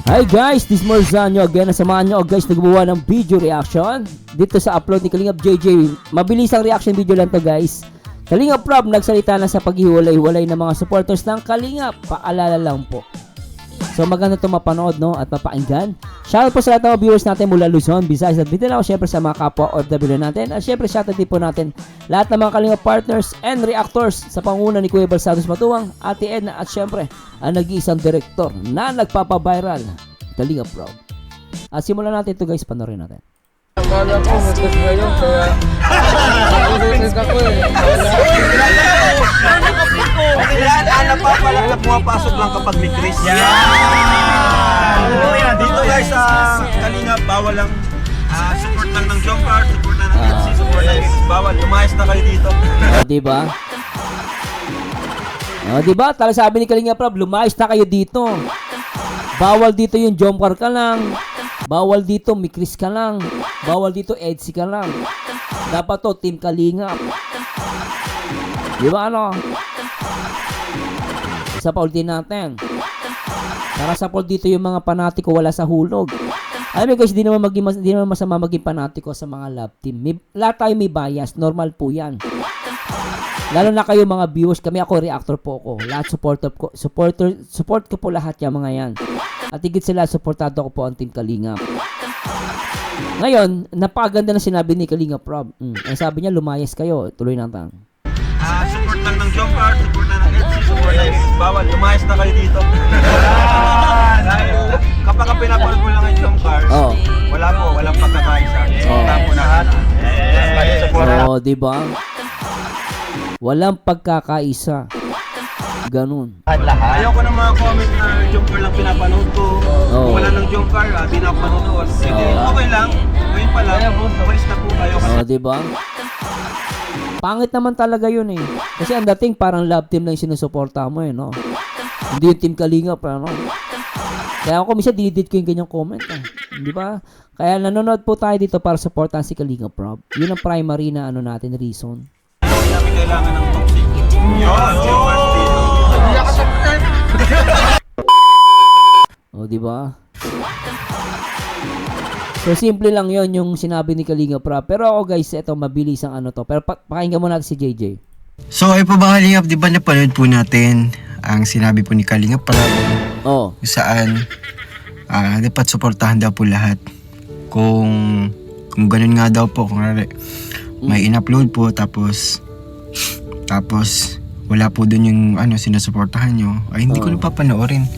Hi guys, this is Morzano again. Nasamahan nyo guys nagbubuha ng video reaction dito sa upload ni Kalingap JJ. Mabilis ang reaction video lang to guys. Kalingap Rob nagsalita na sa paghiwalay-walay ng mga supporters ng Kalingap. Paalala lang po. So maganda ito mapanood no at mapakinggan. Shoutout po sa lahat ng mga viewers natin mula Luzon, Visayas at Mindanao. Syempre sa mga kapwa OFW natin. At syempre shoutout din po natin lahat ng mga Kalingap partners and reactors sa panguna ni Kuya Bal Santos Matuwang, Ate Edna at syempre ang nag-iisang direktor na nagpapaviral, Kalingap Rob. At simulan natin ito guys, panoorin natin. Akala ko matas ngayon kaya nakulitis ako eh. Kailangan anak pa pala na pumapasok lang kapag may Chris. Dito guys sa Kalingap, bawal lang support lang ng Jomcar, support lang ng FC, support lang bawal. Lumayas na kayo dito. Diba? Diba? Tala sabi ni Kalingap Rob, lumayas na kayo dito. Bawal dito yung Jomcar ka lang. Bawal dito Mikris ka lang. Bawal dito Edsy ka lang. Dapat to Team Kalingap. Diba ano? Isa pa ulitin natin. Para support dito yung mga panatiko wala sa hulog. Alam mo guys, di naman masama maging panatiko sa mga love team. Lahat tayo may bias. Normal po yan. Lalo na kayo mga viewers, kami ako reactor po ako. Lahat support ko po lahat yung mga yan. At higit sila, supportado ko po ang Team Kalingap. Ngayon, napakaganda na sinabi ni Kalingap Rob. Ang sabi niya, lumayas kayo. Tuloy natin. Support lang ng Jomcar, support lang ng FC, support lang bawal. Lumayas na kayo dito. Dahil kapag pinapanood mo lang ang Jomcar, walang pagkakaisa. Wala po lahat. Diba? Walang pagkakaisa. Ganun. Ayaw ko ng mga comment na Jomcar lang pinapanood ko. Kung wala ng Jomcar, di na ako manonood. Okay lang. Ngayon pa lang. Walis na po kayo. Diba? Pangit naman talaga yun eh. Kasi ang dating parang love team lang yung sinusuporta mo eh, no? Hindi yung Team Kalingap, ano? Kaya ako minsan dinidid ko yung ganyang comment eh. Di ba? Kaya nanonood po tayo dito para supportan si Kalingap Rob. Yun ang primary na ano natin, reason. Hindi namin kailangan ng toxic. Di ba? So, simple lang yon yung sinabi ni Kalingap Rob. Pero ako guys, ito mabilis ang ano to. Pero pakinggan mo natin si JJ. So, ay po ba Kalingap, di ba napanood po natin ang sinabi po ni Kalingap Rob? Kung saan dapat suportahan daw po lahat. Kung ganun nga daw po, kung may in-upload po tapos wala po dun yung sinusuportahan nyo, ay hindi ko na papanoorin.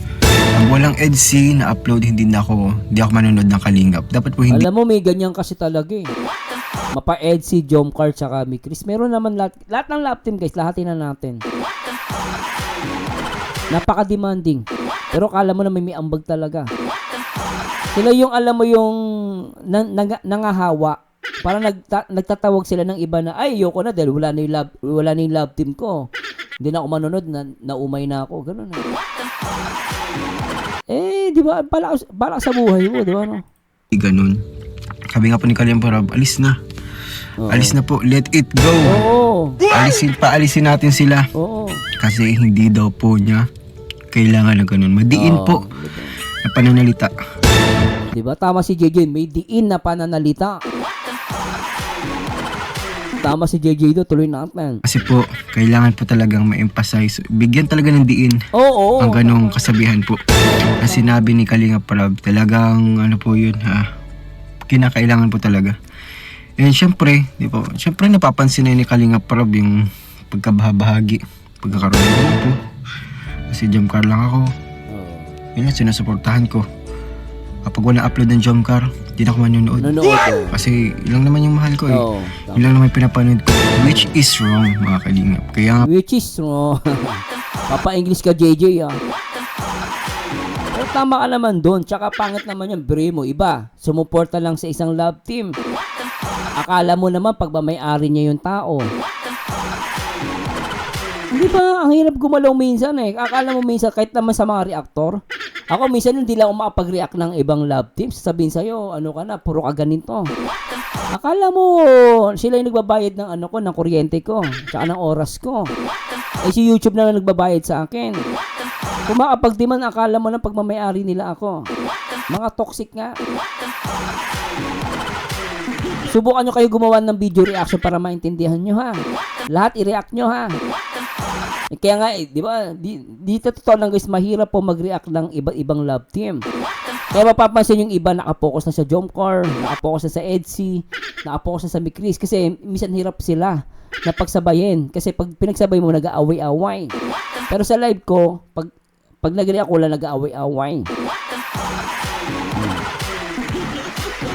Pag walang EDC na upload, hindi ako manonood ng Kalingap. Dapat po hindi. Alam mo, may ganyan kasi talaga eh. Mapa EDC, Jomcar, tsaka Mikris. Meron naman lahat ng love team guys, lahatin na natin. Napaka-demanding. Pero kala mo na may ambag talaga. Sila yung alam mo yung nangahawa. Parang nagtatawag sila ng iba na, ay, ayoko na dahil wala na yung love team ko. Hindi na ako manonood, naumay na ako. Ganun eh. Di ba? Balak sa buhay mo, di ba? No? Ganun. Sabi nga po ni Kalingap Rob, alis na. Alis na po. Let it go. Paalisin natin sila. Kasi hindi daw po niya kailangan na ganun. Madiin po na pananalita. Di ba? Tama si JJ. May diin na pananalita. Tama si JJ do, tuloy natin. Kasi po, kailangan po talagang ma-emphasize. Bigyan talaga ng diin. Ang ganong kasabihan po. Na sinabi ni Kalingap Rob, talagang po yun kinakailangan po talaga. And syempre, di po, syempre napapansin na ni Kalingap Rob yung pagkabahagi, pagkakaroon ng grupo. Kasi Jomcar lang ako. Yun lang, sinusuportahan ko. Kapag wala upload ng Jomcar, di na ako manonood. Kasi ilang naman yung mahal ko eh. Ilang naman pinapanood ko. Which is wrong, mga Kalingap. Kaya which is wrong. Papa-English ka, JJ ah. Pero tama ka naman doon. Tsaka pangit naman yung bre mo. Iba, sumuporta lang sa isang love team. Akala mo naman pag ba may-ari niya yung tao. Hindi ba? Ang hirap gumalaw minsan eh. Akala mo minsan, kahit naman sa mga reactor, ako minsan hindi lang ako makapag-react ng ibang love teams. Sabihin sa'yo, ano ka na, puro ka ganito. Akala mo, sila yung nagbabayad ng ng kuryente ko, tsaka ng oras ko. Eh si YouTube na lang nagbabayad sa akin. Kung makapagdiman, akala mo lang pagmamayari nila ako. Mga toxic nga. Subukan nyo kayo gumawa ng video reaction para maintindihan nyo ha. Lahat i-react nyo ha. Kaya nga di ba, dito totoo lang guys, mahirap po mag-react ng iba't ibang love team. Kaya mapapansin yung iba nakapokus na sa Jomcar, nakapokus na sa Edsy, nakapokus na sa Mikris kasi minsan hirap sila na pagsabayin. Kasi pag pinagsabay mo, nag-aaway-away. Pero sa live ko, pag nag-react ko lang, nag-aaway-away.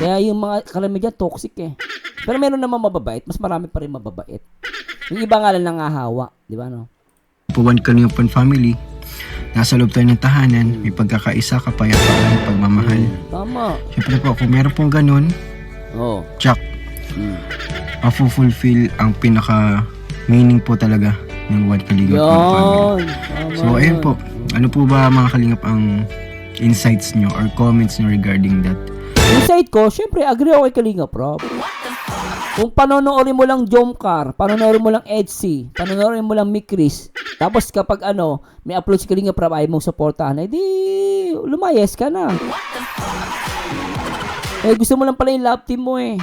Kaya yung mga karamihan toxic eh. Pero meron naman mababait, mas marami pa rin mababait. Yung iba nga lang nangahawa, di ba no? Po One Kalinga Prab family, nasa loob tayo ng tahanan, may pagkakaisa, kapayapaan, pagmamahal. Tama. Siyempre po, kung meron pong ganun, Oh. tsak, fulfill ang pinaka meaning po talaga ng One Kalinga Prab family. Yan. Tama So ayun po, ano po ba mga kalingap ang insights nyo or comments nyo regarding that? Insight ko, syempre, agree ako kay Kalinga Prab. Kung panonoorin mo lang Jomcar, panonoorin mo lang Edsy, panonoorin mo lang Mikris, tapos kapag may upload si Kalinga Prab, ayaw mong supportahan, edi lumayas ka na. Gusto mo lang pala yung love team mo eh.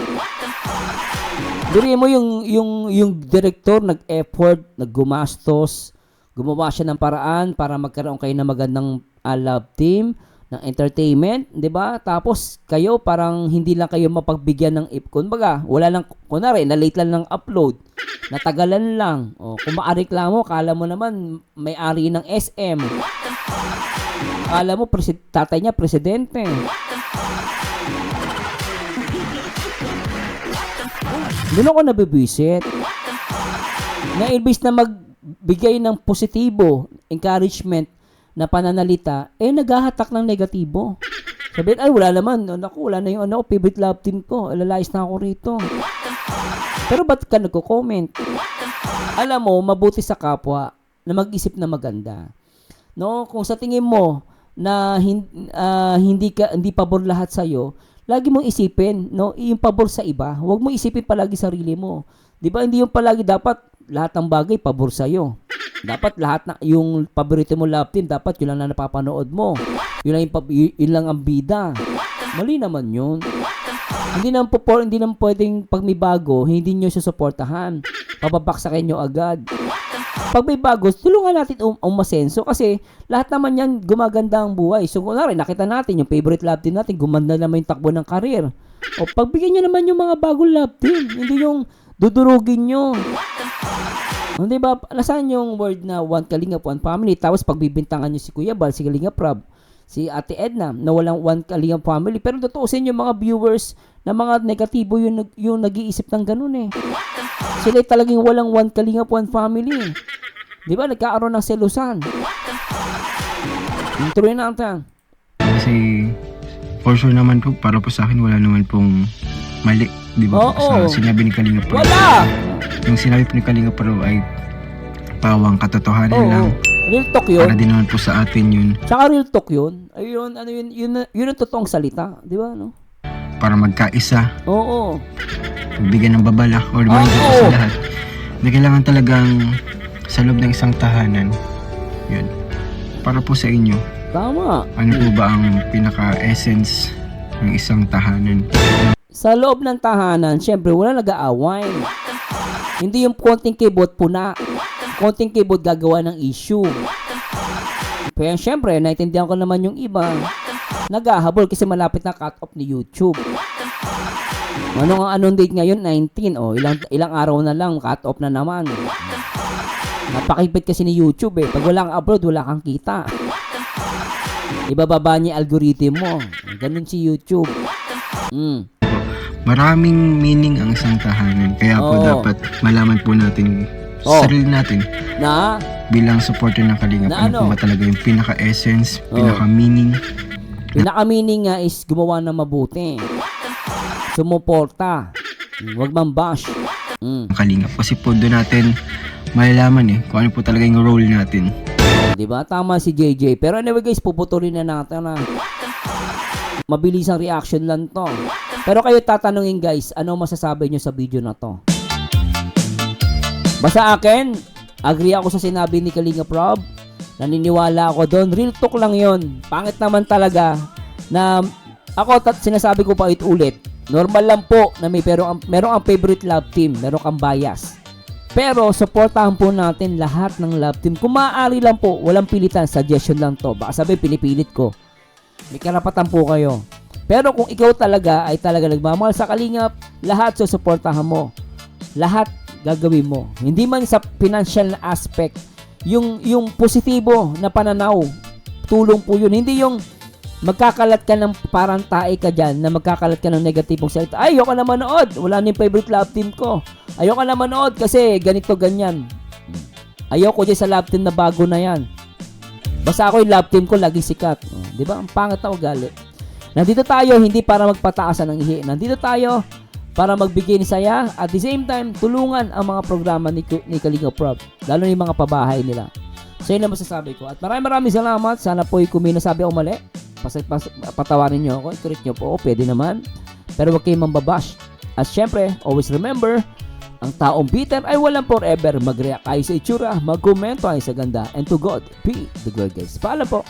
Diri mo yung director nag-effort, naggumastos, gumawa siya ng paraan para magkaroon kayo ng magandang love team, ng entertainment, 'di ba? Tapos kayo parang hindi lang kayo mapagbigyan ng kumbaga, wala lang kunwari na late lang ng upload. Natagalan lang. O kung maareklamo, kala mo naman may-ari ng SM. Kala mo tatay niya presidente. Doon ako nabibisit. Na imbis na magbigay ng positibo, encouragement, na pananalita, naghahatak ng negatibo. Sabihin, ay wala naman, wala na yung favorite love team ko, alalayas na ako rito. Pero ba't ka nagko-comment? Alam mo, mabuti sa kapwa na mag-isip na maganda. No, kung sa tingin mo na hindi pabor lahat sa iyo, lagi mong isipin, no, yung pabor sa iba. Huwag mo isipin palagi sarili mo. 'Di ba? Hindi yung palagi dapat lahat ng bagay pabor sa iyo. Dapat lahat na yung paborito mo love team, dapat yun lang na napapanood mo. Yun lang ang bida. Mali naman yun. Hindi naman pwedeng pag may bago, hindi nyo susuportahan. Papabaksakin nyo agad. Pag may bago, tulungan natin umasenso kasi lahat naman yan gumaganda ang buhay. So kunwari, nakita natin yung favorite love team natin, gumanda naman yung takbo ng karir. O pagbigyan nyo naman yung mga bagong love team. Hindi yung dudurugin nyo. Hindi ba, nasaan yung word na One Kalinga One family, tapos pagbibintangan nyo si Kuya Bal, si Kalinga Prab, si Ate Edna, na walang One Kalinga family, pero tutuusin yung mga viewers na mga negatibo yung nag-iisip ng ganun eh. Sila talagang walang One Kalinga One family. Di ba, nagkaaroon ng selusan. Tuloy natin. Kasi for sure naman po, para po sa akin wala naman pong mali, di ba? Oo. Sa sinabi ni Kalinga Prab. Wala! Yung sinabi po ni Kalinga Prab ay pawang katotohanan lang. Real talk yun. Para din naman po sa atin yun. Tsaka real talk yun. Ayun, yun ang totoong salita. Di ba, no? Para magkaisa. Oo. Magbigyan ng babala or reminder po sa lahat. Na kailangan talagang sa loob ng isang tahanan. Yun. Para po sa inyo. Tama. Ano po ba ang pinaka-essence ng isang tahanan? Sa loob ng tahanan, syempre, wala nag-aaway. Hindi yung konting keyboard puna. Konting keyboard gagawa ng issue. Kaya syempre, naintindihan ko naman yung iba. Naghahabol kasi malapit na cut-off ni YouTube. Anong date ngayon? 19. O, ilang araw na lang, cut-off na naman. Napakipit kasi ni YouTube eh. Pag wala kang upload, wala kang kita. Ibababa niya yung algorithm mo. Ganun si YouTube. Maraming meaning ang isang tahanan. Kaya po dapat malaman po natin sarili natin na bilang supporter ng Kalingap. Ano po ba talaga yung pinaka-essence, pinaka-meaning? Pinaka-meaning nga is gumawa ng mabuti. Sumuporta. Huwag mang bash. Kalingap. Kasi po doon natin malalaman kung ano po talaga yung role natin. Diba? Tama si JJ. Pero anyway guys, puputulin na natin na. Mabilis ang reaction lang to. Pero kayo tatanungin guys, ano masasabi nyo sa video na to? Basta akin, agree ako sa sinabi ni Kalinga Prab Naniniwala ako doon. Real talk lang yon. Pangit naman talaga na ako sinasabi ko pa ulit. Normal lang po na merong ang favorite love team, merong kang bias. Pero supportahan po natin lahat ng love team. Kung maaari lang po, walang pilitan, suggestion lang to. Baka sabi pinipilit ko. May karapatan po kayo. Pero kung ikaw talaga ay talaga nagmamahal sa Kalingap, lahat susuportahan mo. Lahat gagawin mo. Hindi man sa financial na aspect, yung positibo na pananaw, tulong po yun. Hindi yung magkakalat ka ng parang tae ka dyan na magkakalat ka ng negatibong salita. Ay, ayoko na manood. Wala na yung favorite love team ko. Ayoko na manood kasi ganito, ganyan. Ayoko dyan sa love team na bago na yan. Basta ako yung love team ko laging sikat. Di ba? Ang pangat na ugali. Nandito tayo hindi para magpataasan ng ihi. Nandito tayo para magbigay ng saya at the same time tulungan ang mga programa ni Kalingap Rob. Lalo na yung mga pabahay nila. So yun ang masasabi ko. At maraming salamat. Sana po kung may nasabi ako mali, patawarin nyo ako, i-correct nyo po, pwede naman. Pero huwag kayong mambabash. At syempre, always remember, ang taong bitter ay walang forever. Mag-react kayo sa itsura, mag-komento kayo sa ganda. And to God be the glory, guys. Paalam po.